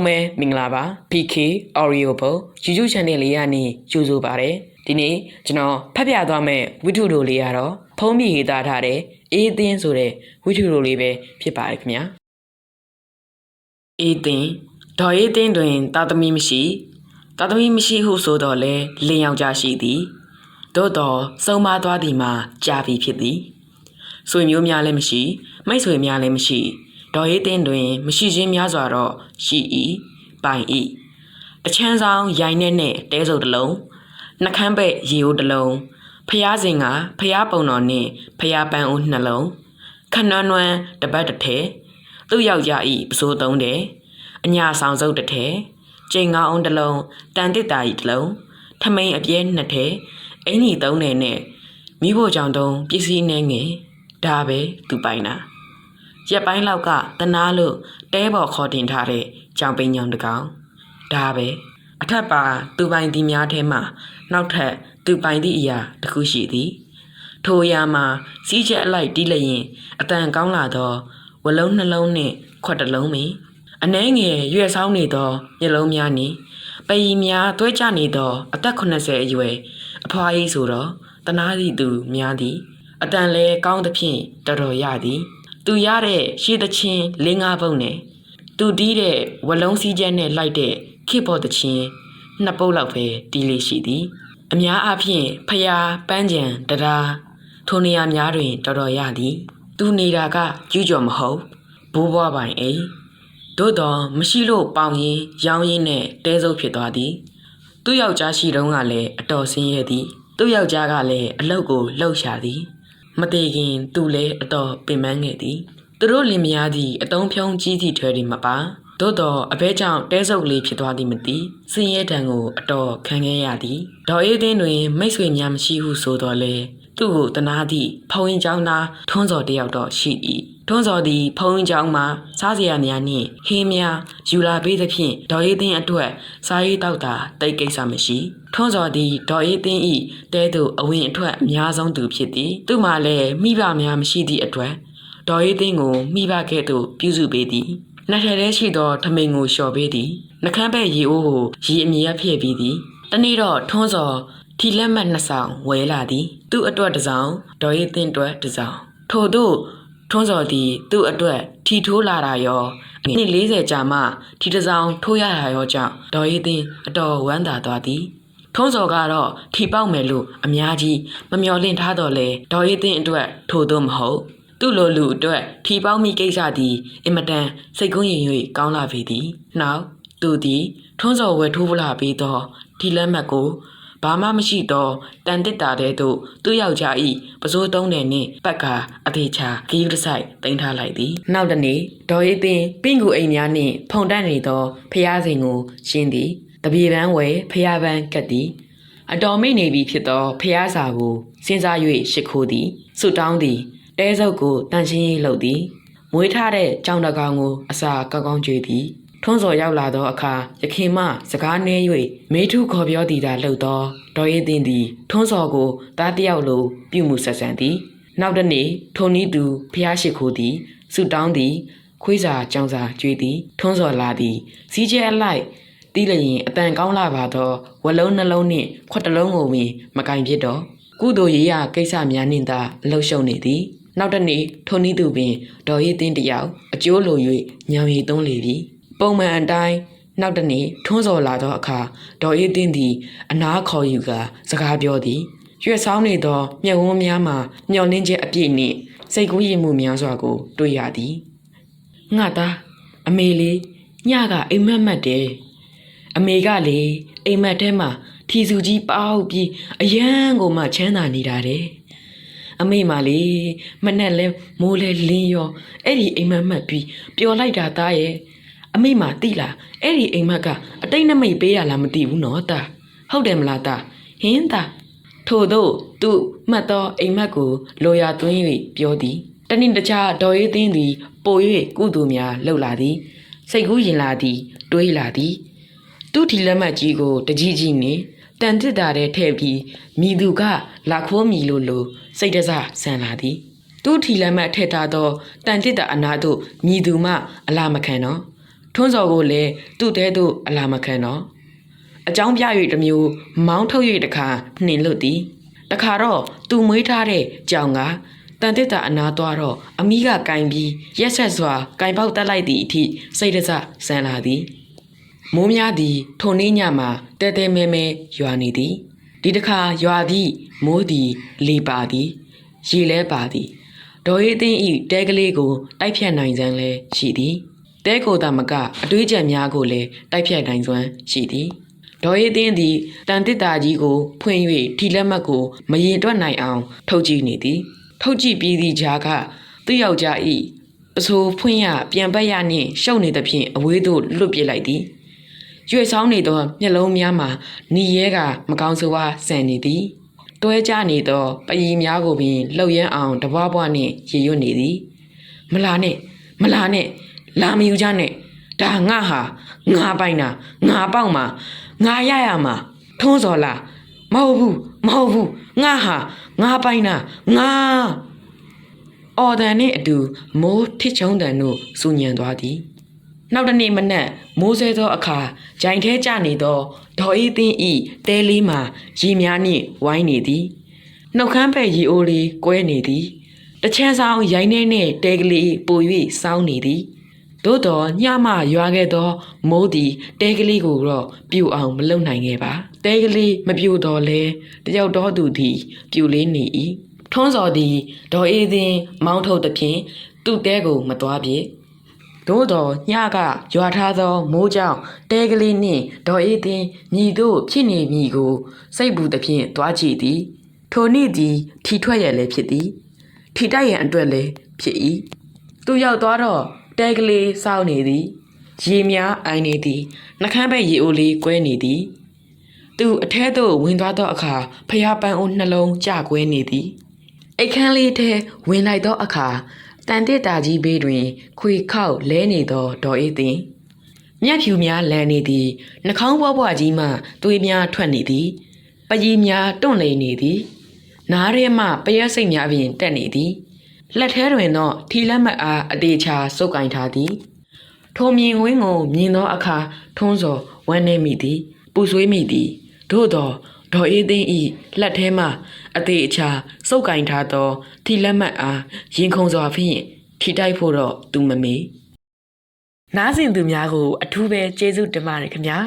အားလုံးပဲမင်္ဂလာပါ PK Audio ပေါ် YouTube Channel လေးကနေကြိုဆိုပါရစေဒီနေ့ကျွန်တော်ဖတ်ပြသွားမယ့်ဝိထုတို့လေးကတော့ဖုံးပြရေးသားထားတဲ့အေးအသင်းဆိုတဲ့ဝိထုတို့လေးပဲဖြစ်ပါတယ်ခင်ဗျာအေးအသင်းဒေါ်အေးအသင်းတွင်တာသမီမရှိဟုဆိုတော့လဲလင်းယောက်ျားရှိသည်သို့တော်စုံမသွားသည်မှာကြာပြီဖြစ်သည်ဆွေမျိုးများလည်းမရှိမိတ်ဆွေများလည်းမရှိဒေါ်အေးတင်းတွင်မရှိခြင်းများစွာတော့ရှိ၏ပိုင်၏တချမ်းဆောင်ရိုင်နဲ့တဲစုပ်တစ်လုံးနှကမ်းပဲ့ရေအိုးတစ်လုံးဖျားစင်ကဖျားပုံတော်နှင့်ဖျားပန်းအိုးနှလုံးခဏနွမ်းတပတ်တစ်ထဲသူ့ယောက်ျား၏ပစိုးသုံးတယ်အညာဆောင်စုပ်တစ်ထဲကျိန်ငောင်းအောင်တစ်လုံးတန်တစ်တာ၏တစ်လုံးထမိန်အပြဲနှစ်ထဲအင်ကြီးသုံးတယ်နဲ့မိဖို့ကြောင့်တုံးပစ္စည်းနှဲငယ်ဒါပဲသူပိုင်တာရက်ပိုင်းလောက်ကတနာလို့တဲပေါ်ခေါ်တင်ထားတဲ့ကြောင်ပိန်ညောင်တကောင်ဒါပဲအထက်ပါသူပိုင်ဒီများထဲမှာနောက်ထပ်သူပိုင်သည့်အရာတစ်ခုရှိသည်ထိုအရာမှာစီးချက်အလိုက်တီးလျင်အတန်ကောင်းလာသောဝလုံးနှလုံးနှင့်ခွက်တစ်လုံးပင်အနှဲငယ်ရွက်ဆောင်းနေသောမျက်လုံးများနှင့်ပယီများသွဲကျနေသောအသက်80အရွယ်အဖွားကြီးဆိုတော့တနာသည့်သူများသည်အတန်လဲကောင်းသဖြင့်တော်တော်ရသည်သူရတဲ့ရှေ့သချင်း၄၅ပုတ်နဲ့သူတီးတဲ့ဝလုံးစည်းချက်နဲ့လိုက်တဲ့ခေပေါ်သချင်း2ပုတ်လောက်ပဲတီးလေးရှိသည်အများအားဖြင့်ဖျားပန်းကြံတရားထိုနေရာများတွင်တော်တော်ရသည်သူနေတာကကျူးကျော်မဟုတ်ဘိုးဘွားပိုင်အိမ်သို့တော်မရှိလို့ပေါင်ရင်ရောင်းရင်းနဲ့တဲစုပ်ဖြစ်သွားသည်သူ့ယောက်ျားရှိတုန်းကလည်းအတော်ဆင်းရဲသည်သူ့ယောက်ျားကလည်းအလုပ်ကိုလှုပ်ရှာသည်မတည်ခင်သူလည်းအတော်ပင်ပန်းခဲ့သည်သူတို့လင်မယားသည်အတုံးဖြုံးကြီးသည့်ထွဲသည်မပါသို့တော်အဘဲကြောင့်တဲဆုပ်လေးဖြစ်သွားသည်မသိစင်ရဲတံကိုအတော်ခံခဲ့ရသည်ဒေါ်အေးသင်းတွင်မိတ်ဆွေများမရှိဟုဆိုတော်လဲသူ့ကိုတနာသည့်ဖုံးရင်ကျောင်းသားထွန်းစော်တယောက်တော့ရှိ၏ထွန်းစော်သည်ဖုံးရင်ကျောင်းမှာစားစရာများနှင့်ဟင်းများယူလာပေးသဖြင့်ဒေါ်အေးသင်းအတွက်စားရေးတောက်တာတိတ်ကိစ္စမရှိထွန်းစော်သည်ဒေါ်အေးသင်း၏တဲသို့အဝင်အထွက်အများဆုံးသူဖြစ်သည်သူ့မှာလည်းမိဘများမရှိသည့်အတွက်ဒေါ်အေးသင်းကိုမိဘကဲ့သို့ပြုစုပေးသည်နှစ်ထည်တည်းရှိသောထမိန်ကိုလျှော်ပေးသည်နှကမ်းပဲ့ရေအိုးကိုရေအမြဲဖြည့်ပြီးသည်တနေ့တော့ထွန်းစော်ထီလက်မှတ်2ဆောင်ဝဲလာသည်သူ့အတွက်တစ်ဆောင်ဒေါ်အေးသင်းအတွက်တစ်ဆောင်ထို့သို့ထွန်းစော်သည်သူ့အတွက်ထီထိုးလာတာရောနှစ်40ကြာမှထီတစ်ဆောင်ထိုးရတာရောကြောင့်ဒေါ်အေးသင်းအတော်ဝမ်းသာသွားသည်ထွန်းစော်ကတော့ထီပေါက်မယ်လို့အများကြီးမမျှော်လင့်ထားတော့လဲဒေါ်အေးသင်းအတွက်ထို့သို့မဟုတ်သူ့လိုလူအတွက်ထီပေါက်မိကိစ္စသည်အင်မတန်စိတ်ကူးရင်၍ကောင်းလာပေသည်နောက်သူသည်ထွန်းစော်ဝယ်ထိုးလာပြီးသောထီလက်မှတ်ကိုဘာမှမရှိသောတန်တစ်တာတဲ့သို့သူ့ယောက်ျား၏ပစိုးသုံးတယ်နှင့်ပတ်ကာအသေးချာဂီးတဆိုင်တင်ထားလိုက်သည်နောက်တနေ့ဒေါ်အေးသင်းပင့်ကူအိမ်များနှင့်ဖုန်တက်နေသောဖျားစိန်ကိုရှင်းသည်တပြေပန်းဝယ်ဖျားပန်းကတ်သည်အတော်မိတ်နေပြီဖြစ်သောဖျားစာကိုစဉ်းစား၍ရှ िख ိုးသည်ဆုတောင်းသည်တဲစုပ်ကိုတန်ရှင်းရေးလုပ်သည်မွေးထားတဲ့ကြောင်တကောင်ကိုအစာကောင်းကောင်းကြွေသည်ထွန်းစော်ရောက်လာသောအခါရခင်မစကားနှဲ၍မေထုခေါ်ပြောသည်သာလှုပ်သောဒေါ်အေးသင်းသည်ထွန်းစော်ကိုသားတယောက်လိုပြုမှုဆက်ဆံသည်နောက်တနေ့ထုံနီးသူဖျားရှိခိုးသည်ဆုတောင်းသည်ခွေးစာကြောင်စာကြွေသည်ထွန်းစော်လာသည်စီးကျဲအလိုက်တီးလျင်အတန်ကောင်းလာပါသောဝလုံးနှလုံးနှင့်ခွက်တစ်လုံးကိုပင်မကင်ဖြစ်တော့ကုသိုလ်ရေးရကိစ္စများနှင့်သာအလှုပ်ရှုံနေသည်နောက်တနေ့ထုံနီးသူပင်ဒေါ်အေးသင်းတယောက်အကျိုးလို၍ညောင်ရည်သွန်းလေသည်ပုံမှန်အတိုင်းနောက်တနေ့ထွန်းစော်လာသောအခါဒေါ်အေးသင်းသည်အနားခေါ်ယူကာစကားပြောသည်ရွှေဆောင်းနေသောမျက်ဝန်းများမှာမျောလင်းခြင်းအပြည့်နှင့်စိတ်ကူးယဉ်မှုများစွာကိုတွေ့ရသည်ငါသားအမေလေးညကအိမ်မက်မက်တယ်အမေကလေအိမ်မက်ထဲမှာထီစုကြီးပေါက်ပြီးအရန်ကိုမှချမ်းသာနေတာတယ်အမေမလေးမနဲ့လဲမိုးလဲလင်းရောအဲ့ဒီအိမ်မက်မက်ပြီးပျော်လိုက်တာသားရဲ့အမေမသိလားအဲ့ဒီအိမ်မက်ကအတိတ်နမိတ်ပေးရလားမသိဘူးနော်သားဟုတ်တယ်မလားသားဟင်းသားထို့သောသူမှတ်သောအိမ်မက်ကိုလိုရာသွင်း၍ပြောသည်တနည်းတခြားဒေါ်အေးသင်းသည်ပို၍ကုသိုလ်များလှုပ်လာသည်စိတ်ကူးရင်လာသည်တွေးလာသည်သူ့ထီလက်မှတ်ကြီးကိုတကြီးကြီးနှင့်တန်တစ်တာတဲ့ထဲ့ပြီးမိသူကလာခိုးမိလိုစိတ်တစဆန်လာသည်သူ့ထီလက်မှတ်ထည့်ထားသောတန်တစ်တာအနာသို့မိသူမှအလားမခံတော့ ထွန်းစော်ကိုလည်းသူ့တဲသို့အလာမခံတော့အကြောင်းပြ၍တစ်မျိုးမောင်းထုတ်၍တခါနှင်လွတ်သည်တခါတော့သူမွေးထားတဲ့ကြောင်ကတန်တစ်တာအနာသွားတော့အမိကကင်ပြီးရက်ဆက်စွာကင်ပေါက်တက်လိုက်သည့်အထိစိတ်တစဆန်လာသည်မိုးများသည်ထိုနေ့ညမှာတဲတဲမဲမဲရွာနေသည်ဒီတခါရွာသည့်မိုးသည်လေပါသည်ရေလဲပါသည်ဒေါ်ရီတင်းဤတဲကလေးကိုတိုက်ဖြတ်နိုင်စမ်းလဲရှိသည်တဲကိုသာမကအတွေးကြံများကိုလည်းတိုက်ဖြတ်နိုင်စွမ်းရှိသည်ဒေါ်ရီတင်းသည်တန်တစ်တာကြီးကိုဖွင့်၍ထီလက်မှတ်ကိုမရင်တွက်နိုင်အောင်ထုတ်ကြည့်နေသည်ထုတ်ကြည့်ပြီးသည့်ဂျာကသူ့ယောက်ျားဤပစိုးဖွင့်ရပြန်ပတ်ရနှင့်ရှုပ်နေသဖြင့်အဝေးသို့လွတ်ပစ်လိုက်သည်ရွေဆောင်နေသောမျက်လုံးများမှာနီရဲကမကောင်းဆိုးဝါးဆန်နေသည်တွဲကြနေသောပယီများကိုပင်လှုပ်ရမ်းအောင်တပွားပွားနှင့်ရေရွတ်နေသည်မလာနဲ့လာမယူကြနဲ့ဒါငါဟာငါပိုင်တာငါပေါက်မှာငါရမှာထုံးစော်လားမဟုတ်ဘူးငါဟာငါပိုင်တာငါအော်တန်နှင့်အတူမိုးထစ်ချုံတန်တို့စူညံသွားသည်နောက်တစ်နေ့မနက်မိုးဆဲသောအခါဂျိုင်ထဲကျနေသောဒေါ်အေးသိန်းဤတဲလေးမှာရေများနှင့်ဝိုင်းနေသည်နှုတ်ခမ်းဖက်ရေအိုးလေးကွဲနေသည်တချမ်းဆောင်ရိုင်းနေနှင့်တဲကလေးပို၍စောင်းနေသည်သို့တော်ညမှရွာခဲ့သောမိုးသည်တဲကလေးကိုတော့ပြူအောင်မလုပ်နိုင်ခဲ့ပါတဲကလေးမပြူတော့လဲတယောက်တော်သူသည်ပြူလေးနေ၏ထွန်းစော်သည်ဒေါ်အေးသိန်းမောင်းထုတ်သဖြင့်သူ့တဲကိုမသွားပြေသို့တော်ညကရွာထားသောမိုးကြောင့်တဲကလေးနှင့်ဒေါ်အေးသိန်းညီတို့ဖြစ်နေမည်ကိုစိတ်ပူသဖြင့်သွားကြည့်သည်ထိုနေ့သည်ထီထွက်ရလည်းဖြစ်သည်ထီတိုက်ရန်အတွက်လည်းဖြစ်၏သူရောက်သွားတော့တဲကလေးစောင်းနေသည်ရေများအိုင်နေသည်နှကမ်းဘက်ရေအိုလေးကွဲနေသည်သူအထဲသို့ဝင်သွားသောအခါဖျားပန်းအိုးနှလုံးကျကွဲနေသည်အိတ်ခမ်းလေးထဲဝင်လိုက်သောအခါတန်တစ်တာကြီးဘေးတွင်ခွေခောက်လဲနေသောဒေါ်အေးသိန်းမျက်ဖြူများလန်နေသည်နှာခေါင်းပွားပွားကြီးမှသွေးများထွက်နေသည်ပယီများတွန့်လိန်နေသည်နားရဲမှပရက်စိတ်များပင်တက်နေသည်လက်ထဲတွင်တော့ထီလက်မှတ်အားအသေးချာစုပ်ကင်ထားသည်ထိုမြင်ဝင်းကိုမြင်သောအခါထုံးစော်ဝမ်းနေမိသည်ပူဆွေးမိသည်သို့သောဒေါ်အေးသိန်းဤလက်ထဲမှအသေးချာစုပ်ကင်ထားသောထီလက်မှတ်အားရင်ခုန်စွာဖြင့်ထီတိုက်ဖို့တော့သူမမေနားဆင်သူများကိုအထူးပဲကျေးဇူးတင်ပါတယ်ခင်ဗျာ